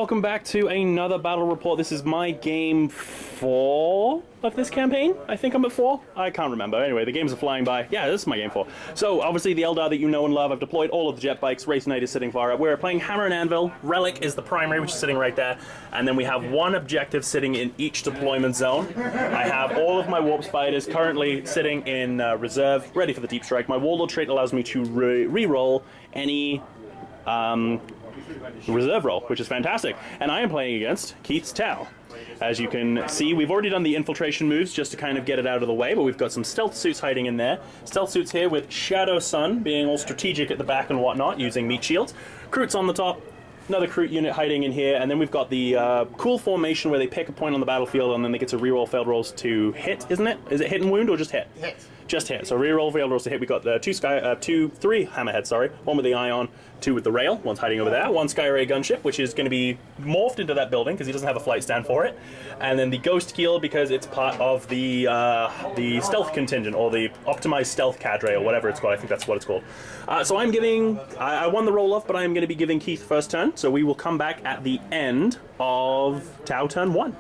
welcome back to another battle report. This is my game 4 of this campaign. I think I'm at 4. I can't remember. Anyway, the games are flying by. Yeah, this is my game 4. So, obviously, the Eldar that you know and love. I've deployed all of the jet bikes. Wraith Knight is sitting far up. We're playing Hammer and Anvil. Relic is the primary, which is sitting right there. And then we have one objective sitting in each deployment zone. I have all of my Warp Spiders currently sitting in reserve, ready for the Deep Strike. My Warlord trait allows me to re-roll any reserve roll, which is fantastic. And I am playing against Keith's Tau. As you can see, we've already done the infiltration moves just to kind of get it out of the way, but we've got some stealth suits hiding in there. Stealth suits here with Shadow Sun being all strategic at the back and whatnot, using meat shields. Kroots on the top, another Kroot unit hiding in here, and then we've got the cool formation where they pick a point on the battlefield and then they get to reroll failed rolls to hit, isn't it? Is it hit and wound or just hit? Hit. Just hit. So reroll failed rolls to hit. We got the three hammerheads, sorry. One with the ion, 2 with the rail. One's hiding over there. One Skyray gunship, which is going to be morphed into that building because he doesn't have a flight stand for it. And then the Ghost Keel because it's part of the stealth contingent or the optimized stealth cadre or whatever it's called. I think that's what it's called. So I'm giving. I won the roll off, but I'm going to be giving Keith first turn. So we will come back at the end of Tau turn 1.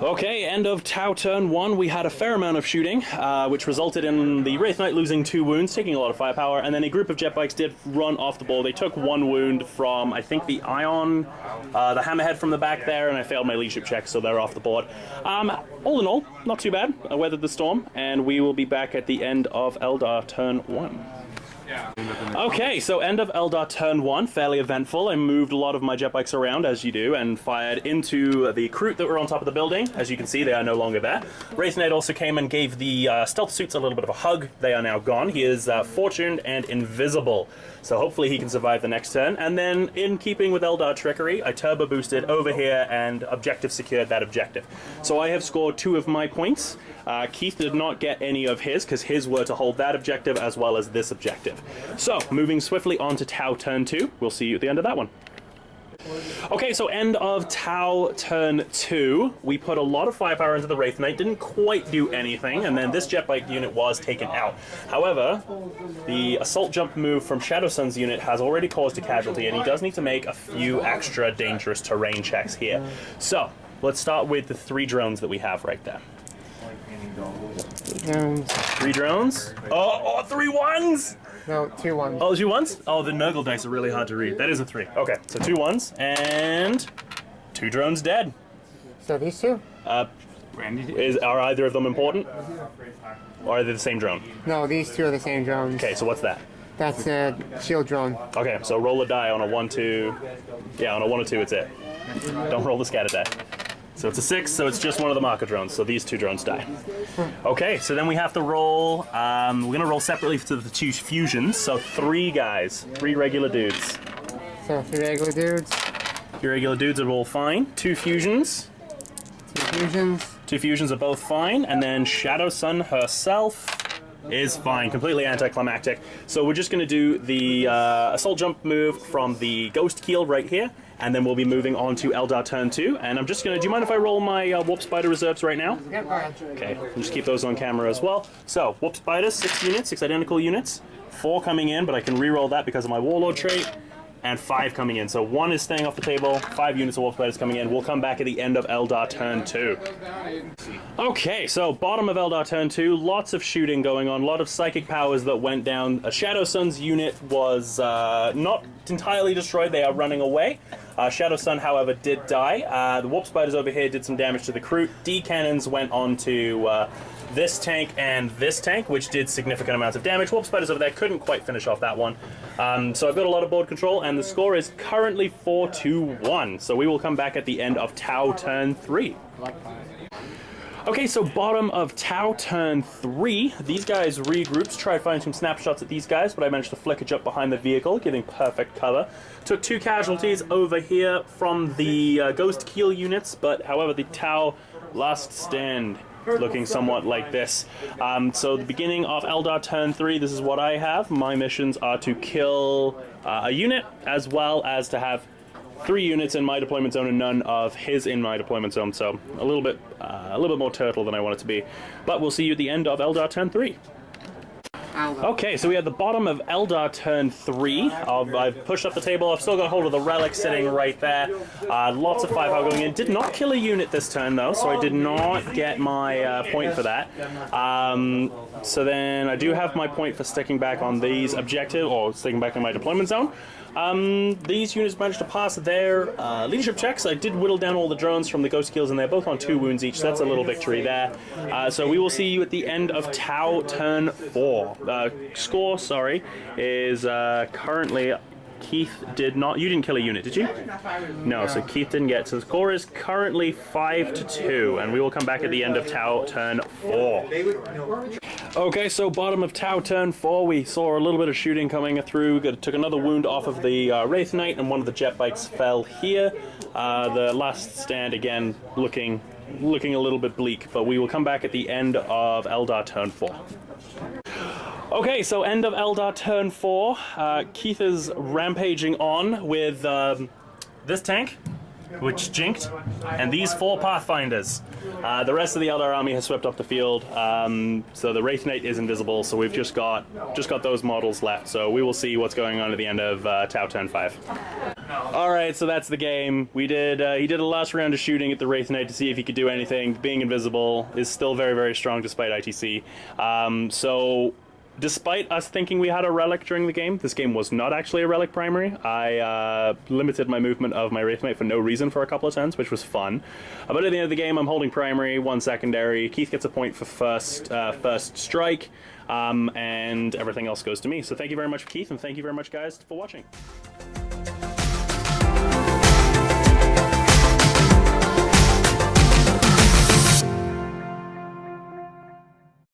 Okay, end of Tau turn 1, we had a fair amount of shooting, which resulted in the Wraith Knight losing 2 wounds, taking a lot of firepower, and then a group of jet bikes did run off the ball. They took 1 wound from, I think, the Ion, the Hammerhead from the back there, and I failed my leadership check, so they're off the board. All in all, not too bad. I weathered the storm, and we will be back at the end of Eldar turn 1. Okay, so end of Eldar turn 1, fairly eventful. I moved a lot of my jet bikes around, as you do, and fired into the Kroot that were on top of the building. As you can see, they are no longer there. Wraith Knight also came and gave the stealth suits a little bit of a hug. They are now gone. He is fortuned and invisible, so hopefully he can survive the next turn. And then, in keeping with Eldar trickery, I turbo boosted over here and objective secured that objective. So I have scored 2 of my points. Keith did not get any of his, because his were to hold that objective as well as this objective. So, moving swiftly on to Tau turn 2. We'll see you at the end of that one. Okay, so end of Tau turn 2. We put a lot of firepower into the Wraith Knight, didn't quite do anything, and then this jet bike unit was taken out. However, the assault jump move from Shadow Sun's unit has already caused a casualty, and he does need to make a few extra dangerous terrain checks here. So, let's start with the 3 drones that we have right there. 3 drones. Oh, 3 1s! No, 2 1s. Oh, 2 1s? Oh, the Nurgle dice are really hard to read. That is a 3. Okay, so 2 1s and 2 drones dead. So these 2? Are either of them important? Or are they the same drone? No, these 2 are the same drones. Okay, so what's that? That's a shield drone. Okay, so roll a die on a 1, 2. Yeah, on a 1 or 2, it's it. Don't roll the scatter die. So it's a 6, so it's just one of the marker drones, so these 2 drones die. Okay, so then we have to roll, we're going to roll separately to the 2 fusions, so 3 guys, 3 regular dudes. So 3 regular dudes. 3 regular dudes are all fine. 2 fusions. 2 fusions. 2 fusions are both fine, and then Shadow Sun herself is fine, completely anticlimactic. So we're just going to do the assault jump move from the Ghost Keel right here, and then we'll be moving on to Eldar turn 2. And I'm just going to, do you mind if I roll my Warp Spider reserves right now? Yep, go ahead. Okay, we'll just keep those on camera as well. So, Warp Spiders, 6 units, 6 identical units. 4 coming in, but I can re-roll that because of my Warlord trait. And 5 coming in. So 1 is staying off the table, 5 units of Warp Spiders coming in. We'll come back at the end of Eldar turn 2. Okay, so bottom of Eldar turn 2, lots of shooting going on, a lot of psychic powers that went down. Shadow Sun's unit was not entirely destroyed, they are running away. Shadow Sun, however, did die. The Warp Spiders over here did some damage to the Kroot. D-cannons went on to this tank and this tank, which did significant amounts of damage. Warp Spiders over there couldn't quite finish off that one. So I've got a lot of board control, and the score is currently 4-1. So we will come back at the end of Tau turn 3. Okay, so bottom of Tau turn 3, these guys regrouped, tried finding some snapshots at these guys, but I managed to flicker jump behind the vehicle, giving perfect cover. Took 2 casualties over here from the Ghost Keel units, but however the Tau last stand looking somewhat like this. So the beginning of Eldar turn 3, this is what I have. My missions are to kill a unit, as well as to have 3 units in my deployment zone and none of his in my deployment zone. So a little bit more turtle than I want it to be. But we'll see you at the end of Eldar turn 3. Okay, so we had the bottom of Eldar turn 3. I've pushed up the table. I've still got hold of the relic sitting right there. Lots of firepower going in. Did not kill a unit this turn though, so I did not get my point for that. So then I do have my point for sticking back on these objective, or sticking back in my deployment zone. These units managed to pass their leadership checks. I did whittle down all the drones from the Ghost Kills, and they're both on 2 wounds each, so that's a little victory there. So we will see you at the end of Tau turn 4. Score, sorry, is currently... Keith did not... You didn't kill a unit, did you? No, so Keith didn't get... So the score is currently 5-2, and we will come back at the end of Tau turn 4. Okay, so bottom of Tau turn 4, we saw a little bit of shooting coming through. Took another wound off of the Wraith Knight, and one of the jet bikes fell here. The last stand, again, looking a little bit bleak, but we will come back at the end of Eldar turn 4. Okay, so end of Eldar turn 4. Keith is rampaging on with this tank, which jinked, and these 4 Pathfinders. The rest of the Eldar army has swept up the field, so the Wraith Knight is invisible, so we've just got those models left, so we will see what's going on at the end of Tau turn 5. Alright, so that's the game. He did a last round of shooting at the Wraith Knight to see if he could do anything. Being invisible is still very, very strong despite ITC. So... Despite us thinking we had a relic during the game, this game was not actually a relic primary. I limited my movement of my Wraith Knight for no reason for a couple of turns, which was fun. But at the end of the game, I'm holding primary, 1 secondary. Keith gets a point for first strike, and everything else goes to me. So thank you very much, Keith, and thank you very much, guys, for watching.